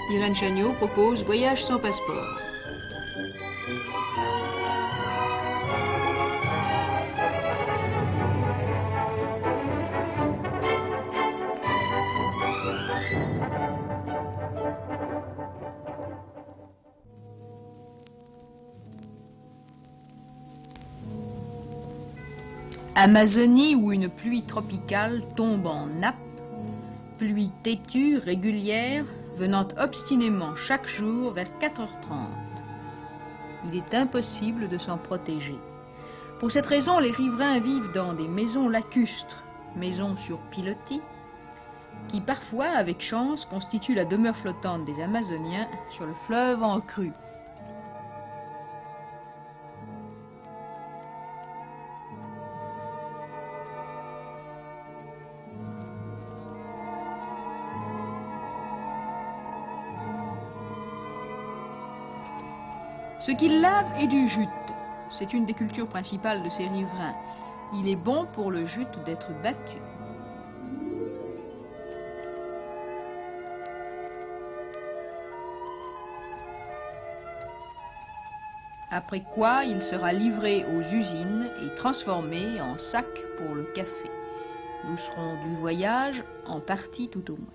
Irène Chagnot propose Voyage sans passeport. Amazonie où une pluie tropicale tombe en nappe, pluie têtue, régulière, venant obstinément chaque jour vers 4h30. Il est impossible de s'en protéger. Pour cette raison, les riverains vivent dans des maisons lacustres, maisons sur pilotis, qui parfois, avec chance, constituent la demeure flottante des Amazoniens sur le fleuve en crue. Ce qu'ils lavent est du jute. C'est une des cultures principales de ces riverains. Il est bon pour le jute d'être battu. Après quoi, il sera livré aux usines et transformé en sac pour le café. Nous serons du voyage en partie tout au moins.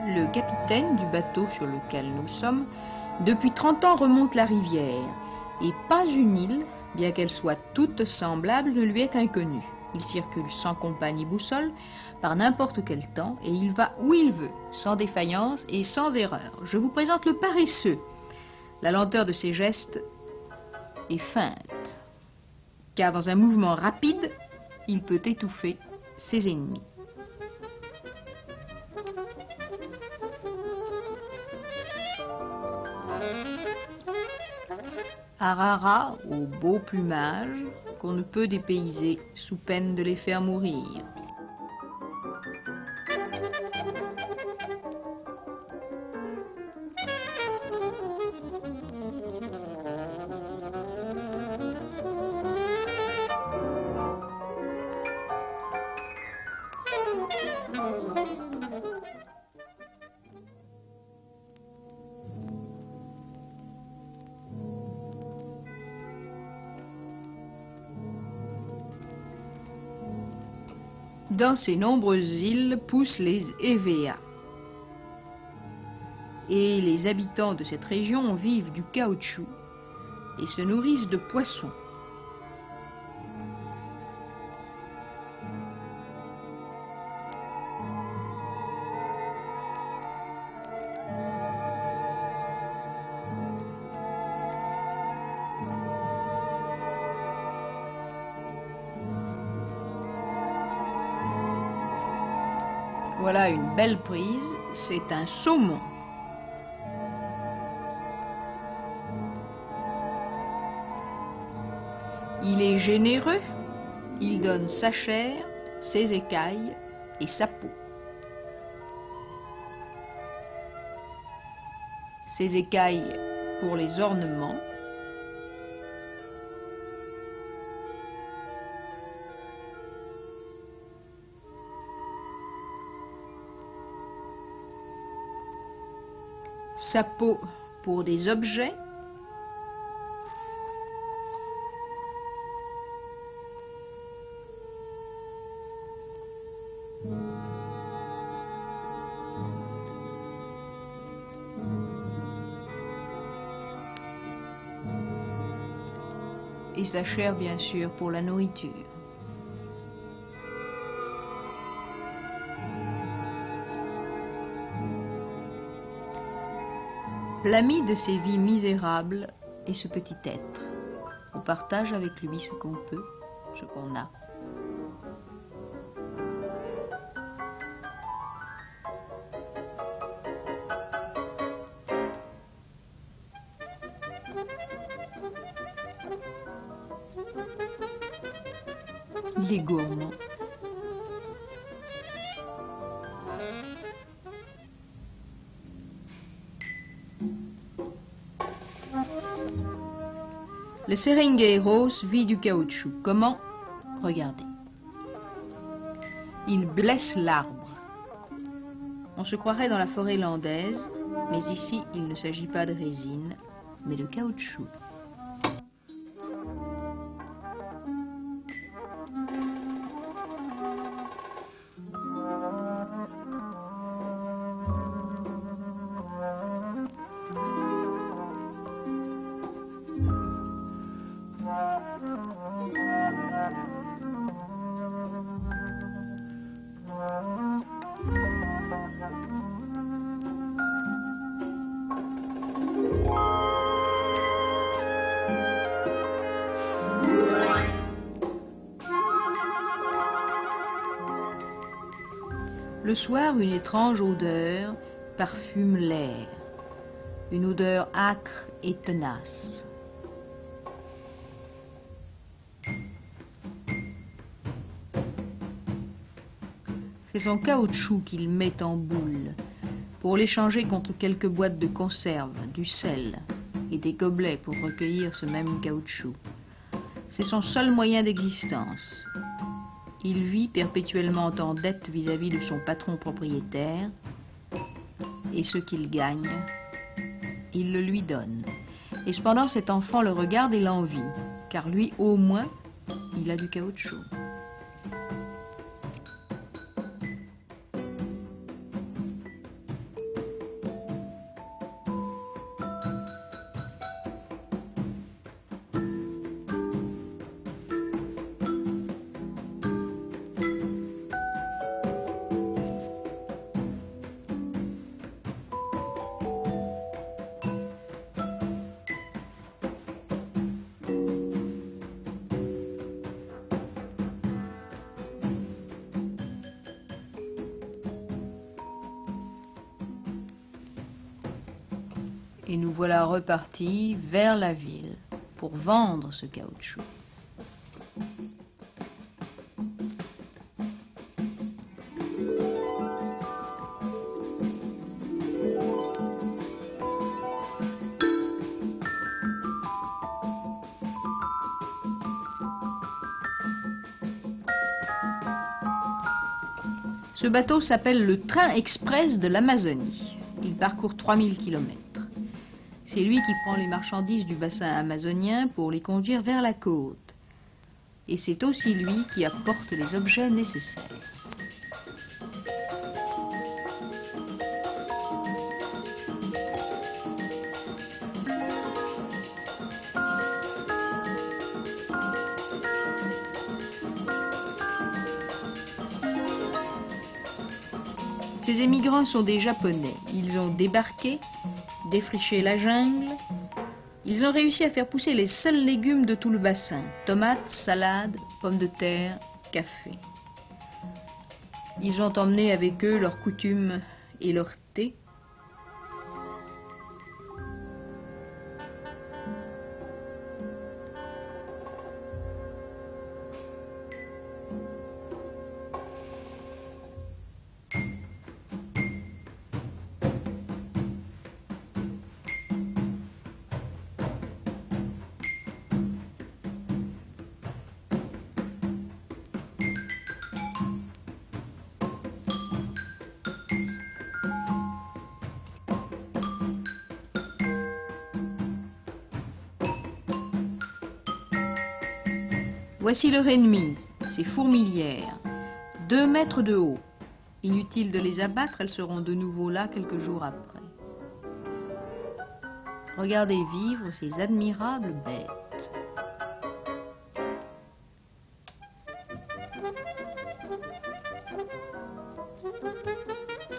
Le capitaine du bateau sur lequel nous sommes, depuis 30 ans remonte la rivière, et pas une île, bien qu'elle soit toute semblable, ne lui est inconnue. Il circule sans compagne ni boussole, par n'importe quel temps, et il va où il veut, sans défaillance et sans erreur. Je vous présente le paresseux. La lenteur de ses gestes est feinte, car dans un mouvement rapide, il peut étouffer ses ennemis. Arara au beau plumage qu'on ne peut dépayser sous peine de les faire mourir. Dans ces nombreuses îles poussent les hévéas. Et les habitants de cette région vivent du caoutchouc et se nourrissent de poissons. Voilà une belle prise, c'est un saumon. Il est généreux, il donne sa chair, ses écailles et sa peau. Ses écailles pour les ornements. Sa peau pour des objets. Et sa chair, bien sûr, pour la nourriture. L'ami de ces vies misérables est ce petit être, aux partage avec lui ce qu'on peut, ce qu'on a. Il est gourmand. Le seringueiros vit du caoutchouc. Comment? Regardez. Il blesse l'arbre. On se croirait dans la forêt landaise, mais ici il ne s'agit pas de résine, mais de caoutchouc. Le soir, une étrange odeur parfume l'air, une odeur âcre et tenace. C'est son caoutchouc qu'il met en boule pour l'échanger contre quelques boîtes de conserve, du sel et des gobelets pour recueillir ce même caoutchouc. C'est son seul moyen d'existence. Il vit perpétuellement en dette vis-à-vis de son patron propriétaire, et ce qu'il gagne, il le lui donne. Et cependant, cet enfant le regarde et l'envie, car lui, au moins, il a du caoutchouc. Et nous voilà repartis vers la ville pour vendre ce caoutchouc. Ce bateau s'appelle le train express de l'Amazonie. Il parcourt 3000 km. C'est lui qui prend les marchandises du bassin amazonien pour les conduire vers la côte. Et c'est aussi lui qui apporte les objets nécessaires. Ces émigrants sont des Japonais. Ils ont débarqué, défriché la jungle. Ils ont réussi à faire pousser les seuls légumes de tout le bassin. Tomates, salades, pommes de terre, café. Ils ont emmené avec eux leurs coutumes et leur thé. Voici leur ennemi, ces fourmilières, 2 mètres de haut. Inutile de les abattre, elles seront de nouveau là quelques jours après. Regardez vivre ces admirables bêtes.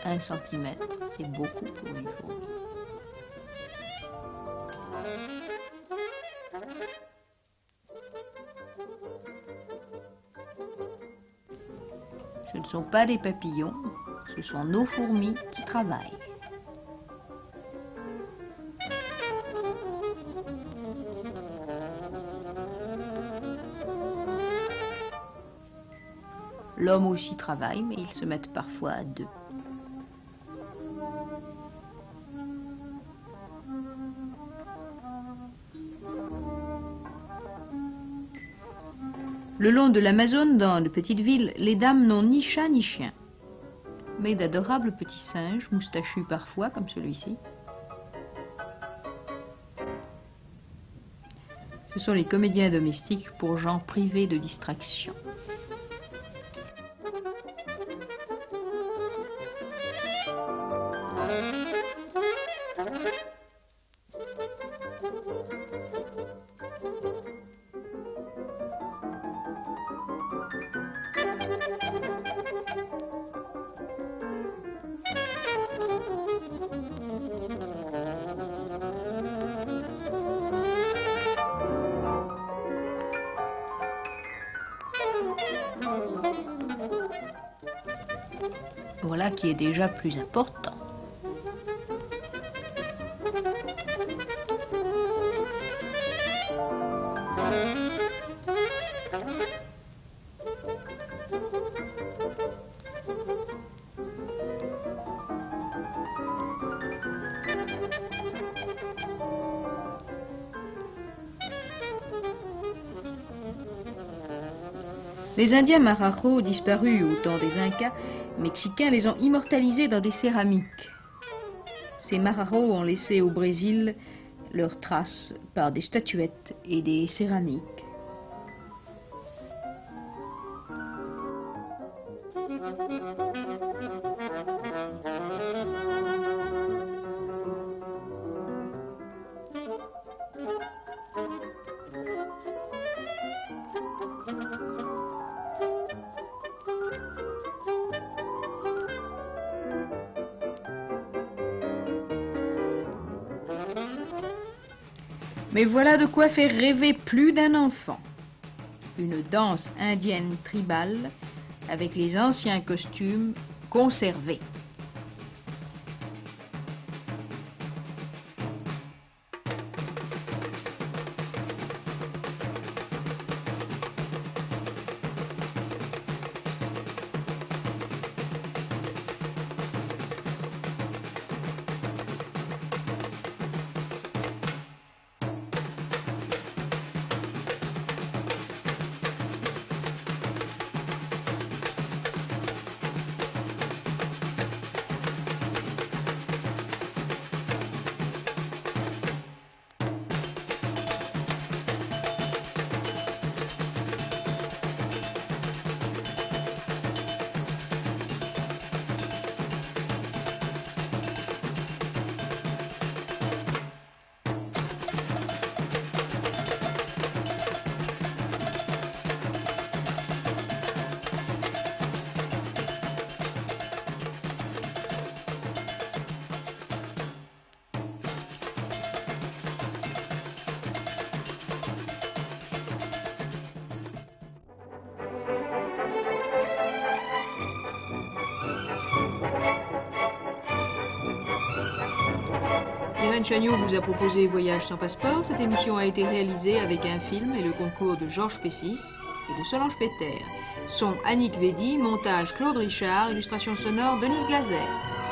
Un centimètre, c'est beaucoup pour une fourmi. Ce ne sont pas des papillons, ce sont nos fourmis qui travaillent. L'homme aussi travaille, mais ils se mettent parfois à deux. Le long de l'Amazone, dans de petites villes, les dames n'ont ni chat ni chien, mais d'adorables petits singes, moustachus parfois, comme celui-ci. Ce sont les comédiens domestiques pour gens privés de distraction. Voilà qui est déjà plus important. Les Indiens Marajo, disparus au temps des Incas, Mexicains les ont immortalisés dans des céramiques. Ces Marajo ont laissé au Brésil leurs traces par des statuettes et des céramiques. Mais voilà de quoi faire rêver plus d'un enfant. Une danse indienne tribale avec les anciens costumes conservés. Irène Chagnaud vous a proposé Voyage sans passeport. Cette émission a été réalisée avec un film et le concours de Georges Pessis et de Solange Peter. Son Annick Védy, montage Claude Richard, illustration sonore Denise Glaser.